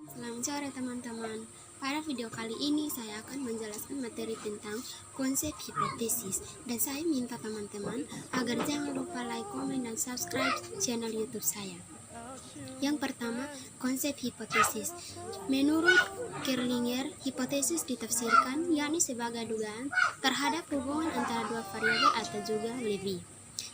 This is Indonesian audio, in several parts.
Selamat sore teman-teman. Pada video kali ini saya akan menjelaskan materi tentang konsep hipotesis. Dan saya minta teman-teman agar jangan lupa like, komen, dan subscribe channel YouTube saya. Yang pertama, konsep hipotesis. Menurut Kierkegaard, hipotesis ditafsirkan yakni sebagai dugaan terhadap hubungan antara dua variabel atau juga lebih.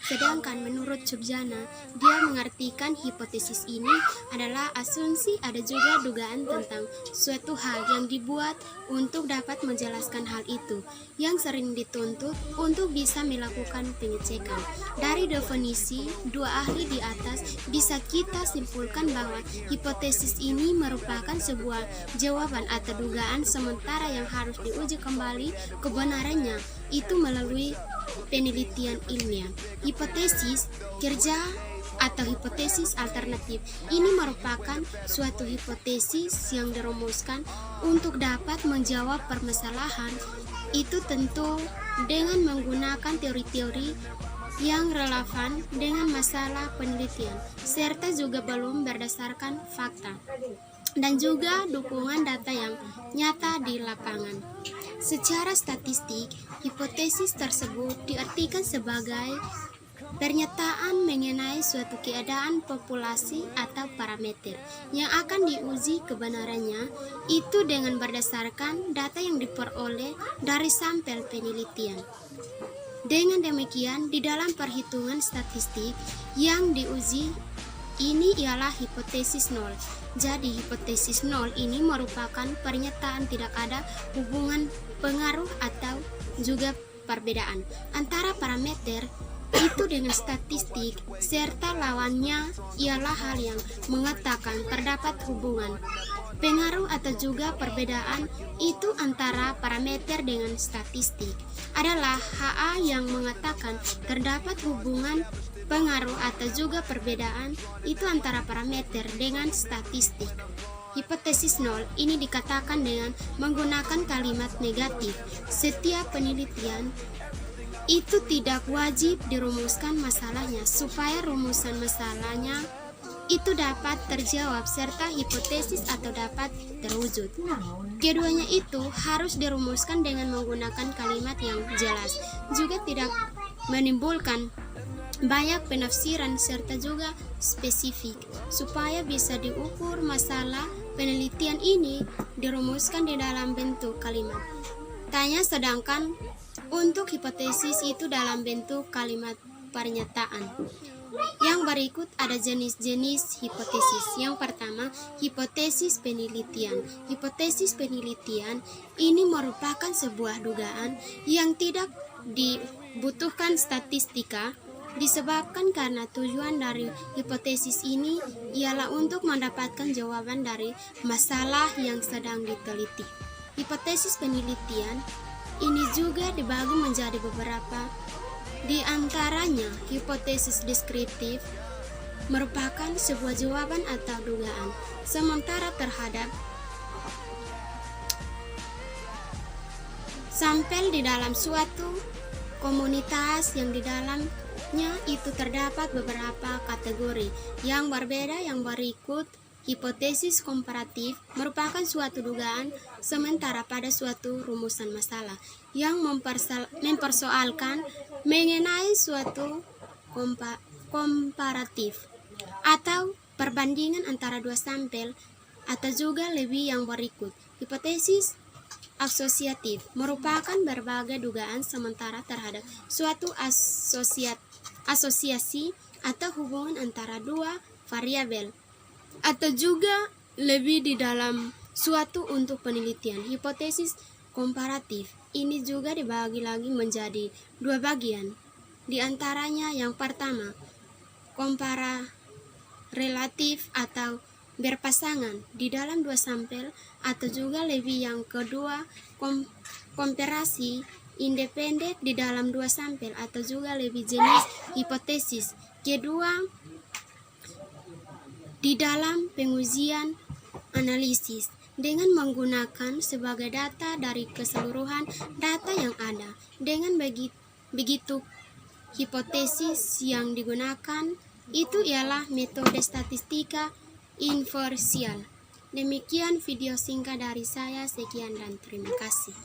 Sedangkan menurut Subjana, dia mengartikan hipotesis ini adalah asumsi ada juga dugaan tentang suatu hal yang dibuat untuk dapat menjelaskan hal itu, yang sering dituntut untuk bisa melakukan pengecekan. Dari definisi dua ahli di atas, bisa kita simpulkan bahwa hipotesis ini merupakan sebuah jawaban atau dugaan sementara yang harus diuji kembali kebenarannya itu melalui penelitian ilmiah. Hipotesis kerja atau hipotesis alternatif ini merupakan suatu hipotesis yang dirumuskan untuk dapat menjawab permasalahan itu tentu dengan menggunakan teori-teori yang relevan dengan masalah penelitian serta juga belum berdasarkan fakta dan juga dukungan data yang nyata di lapangan. Secara statistik, hipotesis tersebut diartikan sebagai pernyataan mengenai suatu keadaan populasi atau parameter yang akan diuji kebenarannya itu dengan berdasarkan data yang diperoleh dari sampel penelitian. Dengan demikian, di dalam perhitungan statistik yang diuji ini ialah hipotesis nol. Jadi hipotesis nol ini merupakan pernyataan tidak ada hubungan pengaruh atau juga perbedaan antara parameter itu dengan statistik serta lawannya ialah hal yang mengatakan terdapat hubungan pengaruh atau juga perbedaan itu antara parameter dengan statistik adalah HA yang mengatakan terdapat hubungan pengaruh atau juga perbedaan itu antara parameter dengan statistik. Hipotesis nol ini dikatakan dengan menggunakan kalimat negatif. Setiap penelitian itu tidak wajib dirumuskan masalahnya supaya rumusan masalahnya itu dapat terjawab serta hipotesis atau dapat terwujud. Keduanya itu harus dirumuskan dengan menggunakan kalimat yang jelas, juga tidak menimbulkan banyak penafsiran serta juga spesifik supaya bisa diukur masalah penelitian ini dirumuskan di dalam bentuk kalimat tanya, sedangkan untuk hipotesis itu dalam bentuk kalimat pernyataan. Yang berikut ada jenis-jenis hipotesis. Yang pertama, hipotesis penelitian. Hipotesis penelitian ini merupakan sebuah dugaan yang tidak dibutuhkan statistika disebabkan karena tujuan dari hipotesis ini ialah untuk mendapatkan jawaban dari masalah yang sedang diteliti. Hipotesis penelitian ini juga dibagi menjadi beberapa. Di antaranya, hipotesis deskriptif merupakan sebuah jawaban atau dugaan sementara terhadap sampel di dalam suatu komunitas yang di dalamnya itu terdapat beberapa kategori yang berbeda. Yang berikut, hipotesis komparatif merupakan suatu dugaan sementara pada suatu rumusan masalah yang mempersoalkan mengenai suatu komparatif atau perbandingan antara dua sampel atau juga lebih. Yang berikut, hipotesis asosiatif merupakan berbagai dugaan sementara terhadap suatu asosiasi atau hubungan antara dua variabel atau juga lebih di dalam suatu untuk penelitian. Hipotesis komparatif ini juga dibagi lagi menjadi dua bagian. Di antaranya yang pertama, kompara relatif atau berpasangan di dalam dua sampel atau juga lebih. Yang kedua, komparasi independen di dalam dua sampel atau juga lebih. Jenis hipotesis kedua di dalam pengujian analisis dengan menggunakan sebagai data dari keseluruhan data yang ada. Dengan begitu hipotesis yang digunakan itu ialah metode statistika inversial. Demikian video singkat dari saya, sekian dan terima kasih.